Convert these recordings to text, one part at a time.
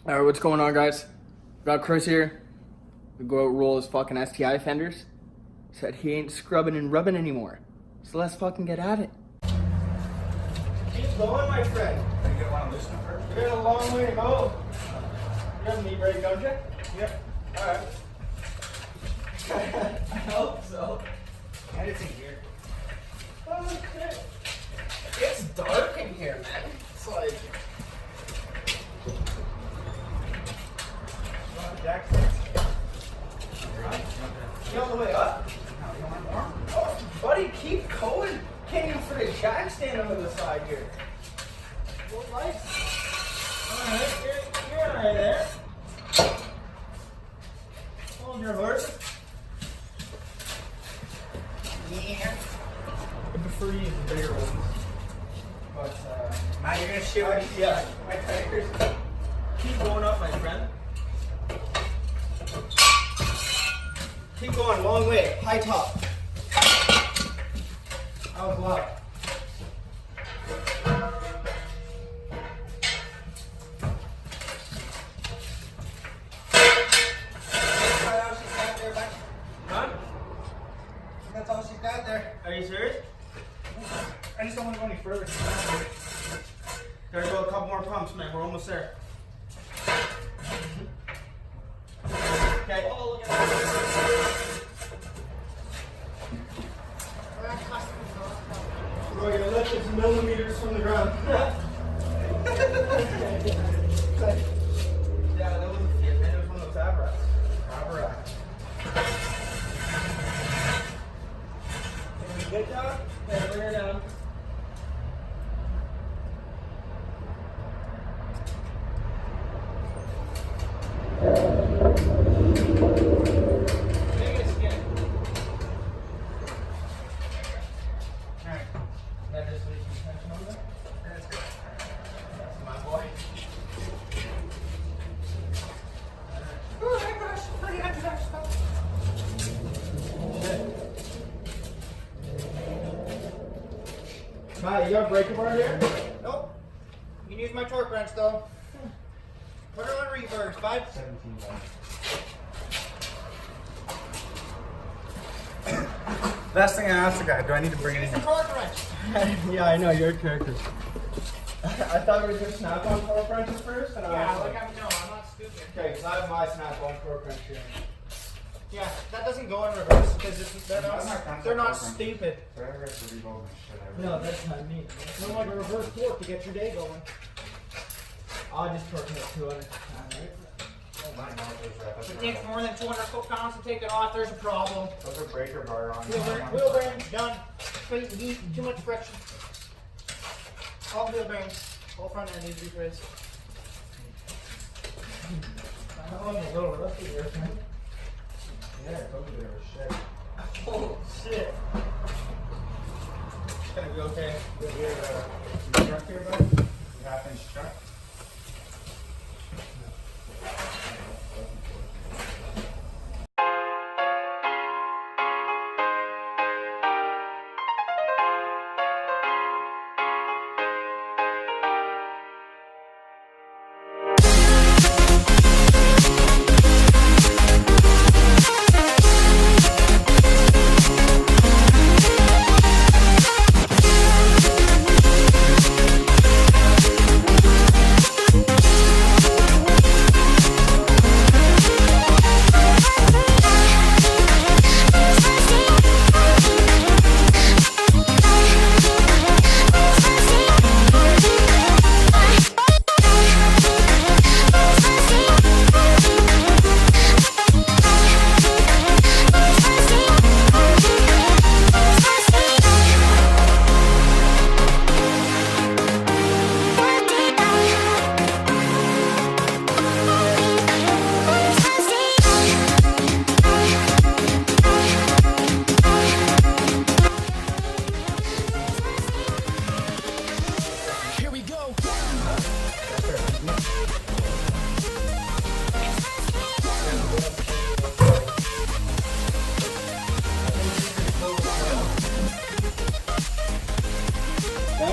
Alright, what's going on, guys? Got Chris here. We go out roll his fucking STI fenders. Said he ain't scrubbing and rubbing anymore. So let's fucking get at it. Keep going, my friend. Can you get one of this one first? You got a long way to go. You have a knee break, don't you? Yep. Alright. I hope so. And it's in here. Oh, shit. It's dark in here, man. It's like... You on the way up? Oh, buddy, keep going. Can't even fit a jack stand over the side here. What lights? Alright, you're alright there. Hold your horse. Yeah. I prefer to use the bigger ones. But, Matt, you're gonna shoot me. yeah, my tires. Keep going up, my friend. Keep going, long way, high top. That was loud. Huh? That's all she's got there. Are you serious? I just don't want to go any further. Gotta go a couple more pumps, man. We're almost there. Okay. Oh, look at that. We're gonna lift it millimeters from the ground. Yeah, that was a fit, man. It was one of those ab racks. Ab rack. Good job. Okay, bring her down. Make it skin. Alright. That just leaves some tension on there. That's good. That's my boy. Oh my gosh. I got to stop. Matt, you got a breaker bar here? Nope. You can use my torque wrench though. Put her on reverse. 17 Last thing I asked the guy, do I need to bring it Use in? the torque wrench. Yeah, I know, you're a character. I thought we were just snap-on torque wrenches first, and Yeah, I was look, like, I'm not stupid. okay, because I have my snap-on torque wrench here. Yeah, that doesn't go in reverse because they're That's not not concept torque stupid. So I have to revolve and shit out. No, that's not me. They want like a reverse torque to get your day going. I'll just torque it at 200. Alright. Mine knows that. If it takes more than 200 foot-pounds to take it off, there's a problem. Those are breaker bar on. Wheel bearings done. Straight heat, too much friction. All wheel bearings. Whole front end needs to be replaced. I'm a little rusty here, man. Yeah, I told you they were shit. Oh, shit. It's gonna be okay. You got your truck here, bud? You half-inch truck?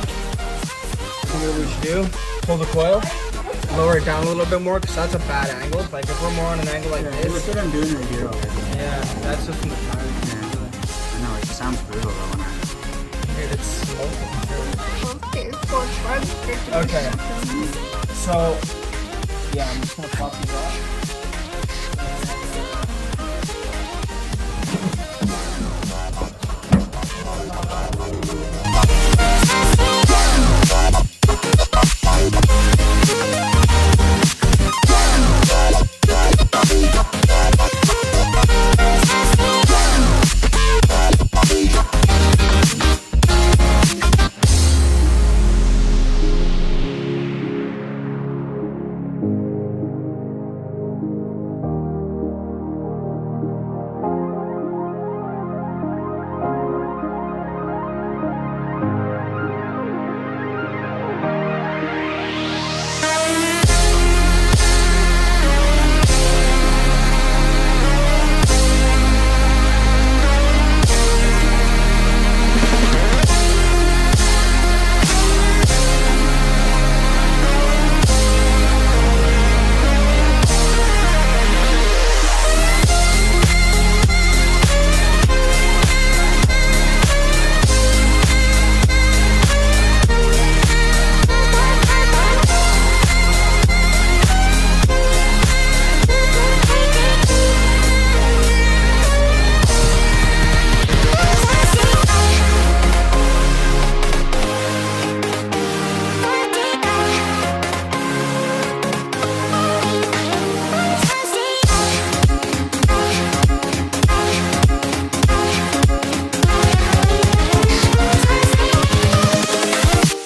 You know what we should do? Pull the coil. lower it down a little bit more because that's a bad angle. Like if we're more on an angle like Look this. what I'm doing right here already. Yeah, that's just from the time. I know, it sounds brutal though when I... Dude, it's smoking. Okay. So, yeah, I'm just gonna pop these off.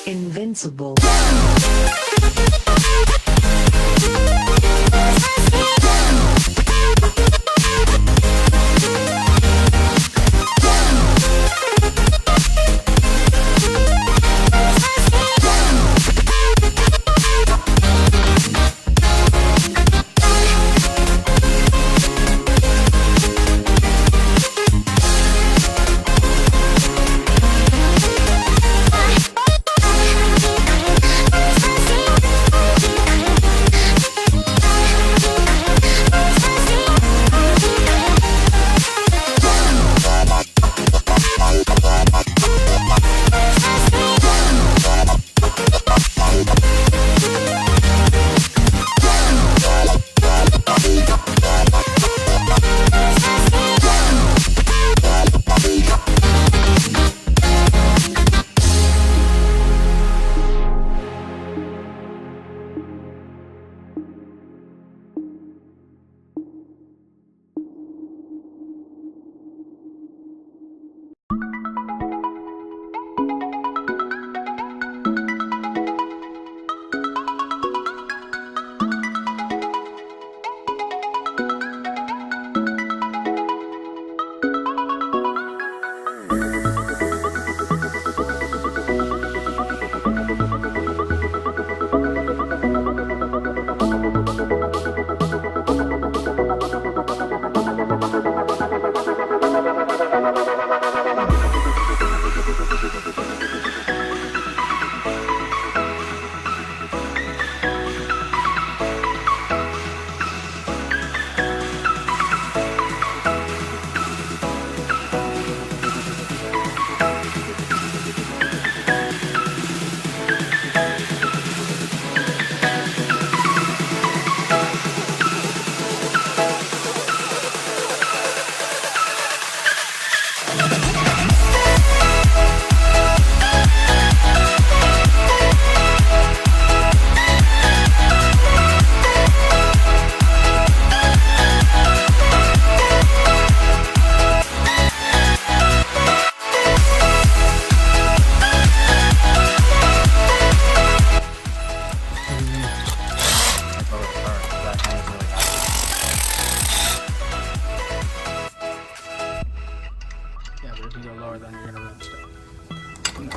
Invincible.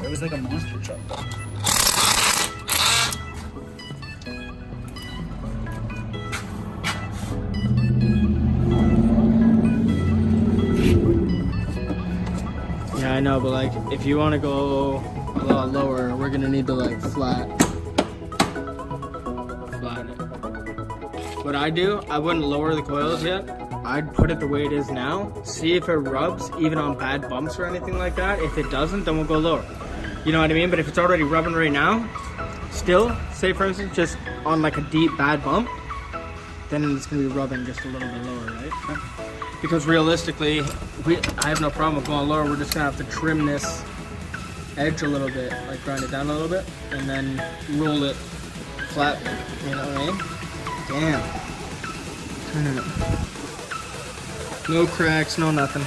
It was like a monster truck though. Yeah, I know, but like, if you want to go a lot lower, we're gonna need to like flatten What I do, I wouldn't lower the coils yet. I'd put it the way it is now. See if it rubs, even on bad bumps or anything like that. If it doesn't, then we'll go lower. You know what I mean? But if it's already rubbing right now, still, say for instance, just on like a deep bad bump, then it's gonna be rubbing just a little bit lower, right? Because realistically, I have no problem with going lower. We're just gonna have to trim this edge a little bit, like grind it down a little bit, and then roll it flat. You know what I mean? Damn. Turn it up. No cracks, no nothing.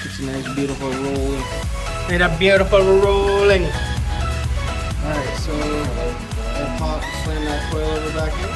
It's a nice, beautiful rolling. And a beautiful rolling. Alright, so I'll pop, slam that coil over back in.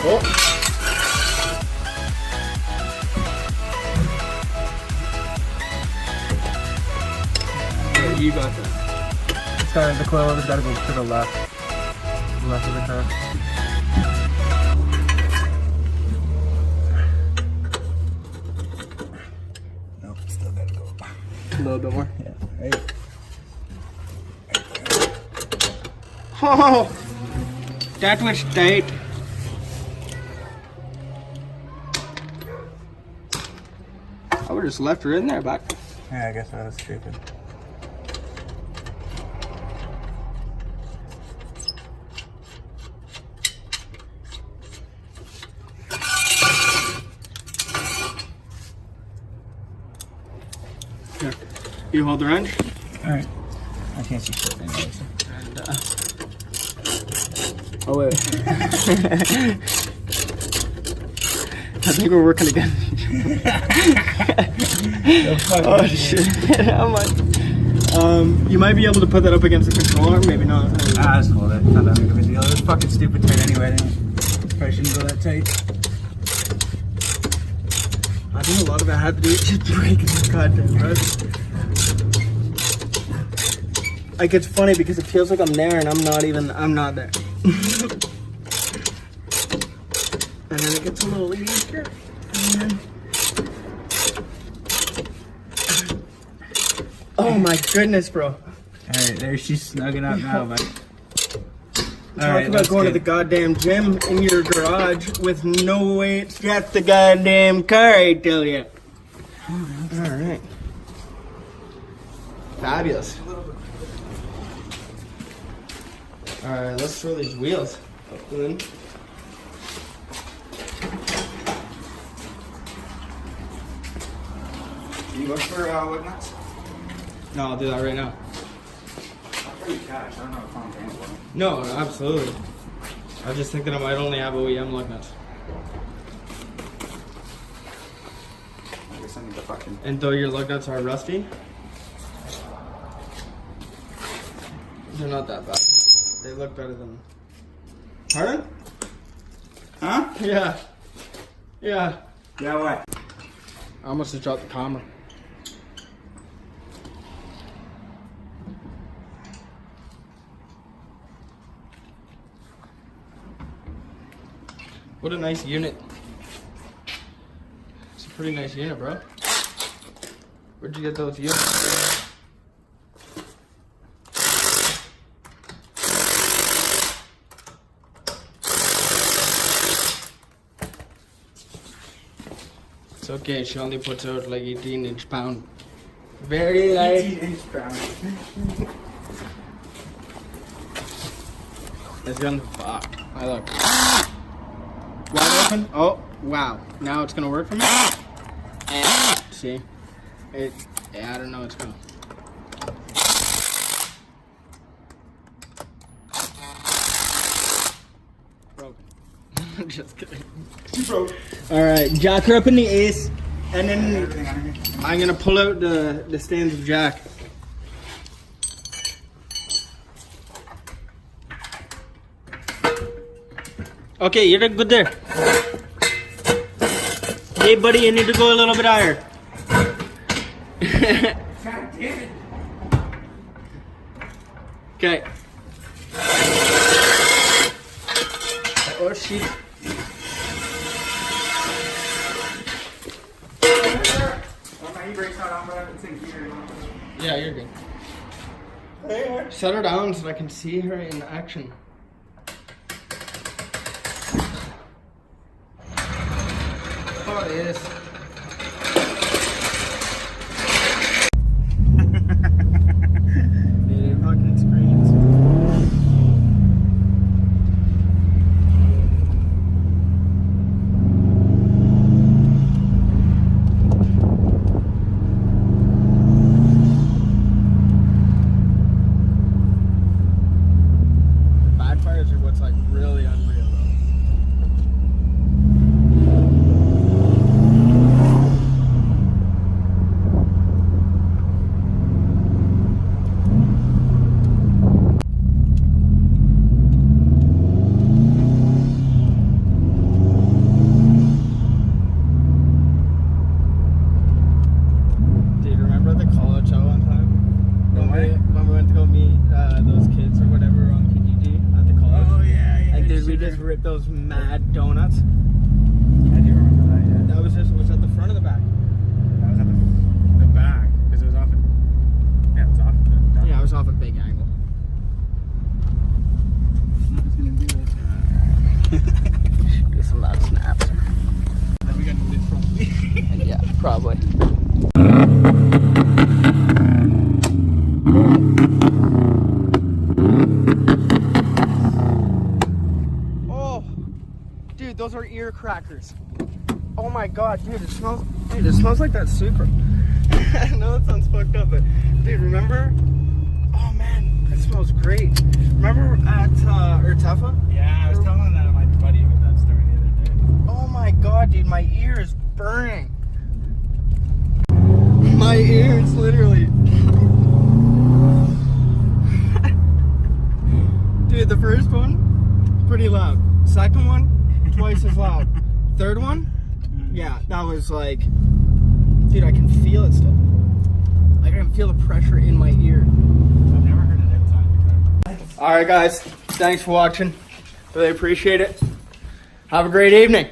Oh. Yeah, you got that. The coil has got to go to the left. Left of the car. Nope, still got to go. A little bit more. Yeah, right. Oh, that was tight. I would have just left her in there, but Yeah, I guess I was stupid. here, you hold the wrench. Alright. I can't see shit anyways. And, oh wait. I think we're working again. Oh shit! I'm like, you might be able to put that up against the controller, maybe not. That's cool. That's not that big of a deal. It was fucking stupid tight anyway. Probably shouldn't go that tight. I think a lot of it had to do with just breaking the goddamn rest. Like it's funny because it feels like I'm there and I'm not there. And then it gets a little easier. And then... Oh my goodness, bro. Alright, there she's snugging up now, but Talk about going to the goddamn gym in your garage with no weights, just the goddamn car, I tell you. Alright. Fabulous. Alright, let's throw these wheels up in. You look for what nuts? No, I'll do that right now. Pretty cash. I don't know if I'm paying for them. No, absolutely. I just think that I might only have OEM lug nuts. I guess I need to fucking. And though your lug nuts are rusty, they're not that bad. They look better than. Pardon? Huh? Yeah. Yeah. Yeah, what? I almost just dropped the camera. What a nice unit. It's a pretty nice unit, bro. Where'd you get those units? It's okay, she only puts out like 18-inch pound. Very light. 18-inch pound. It's gonna fuck. I look. Wide open. Oh, wow. Now it's gonna work for me? See? Yeah, I don't know what's going. Broken. Just kidding. Broke. Alright, jack her up in the ace, and then Everything under here. I'm gonna pull out the stands of jack. Okay, you're good there. Hey buddy, you need to go a little bit higher. God damn it. Okay. Oh shit. Well, my e-brake's not on, but I haven't seen gear. Yeah, you're good. Set her down so I can see her in action. Oh, yes. Dude, fucking screens. Bad fires are what's like really unreal though. Dude, remember the college show one time? When we went to go meet those kids or whatever on Kijiji at the college? Oh, yeah. And dude, we just ripped those mad donuts. I do remember that, yeah. That was at the front of the back. That was at the back, because it was off at, yeah, it was off at the Yeah, I was off a big angle. I was gonna do it. Get some loud snaps. Then we got to live from Yeah, probably. Oh, dude, those are ear crackers. Oh my god, dude, it smells like that Supra. I know that sounds fucked up, but dude, remember? Oh man, that smells great. Remember at Urtefa? Yeah, I was telling that my buddy with that story the other day. Oh my god, dude, my ear is burning. My ears, literally. Dude, the first one, pretty loud. Second one, twice as loud. Third one, yeah, that was like, dude, I can feel it still. I can feel the pressure in my ear. I've never heard it outside the car. All right, guys, thanks for watching. Really appreciate it. Have a great evening.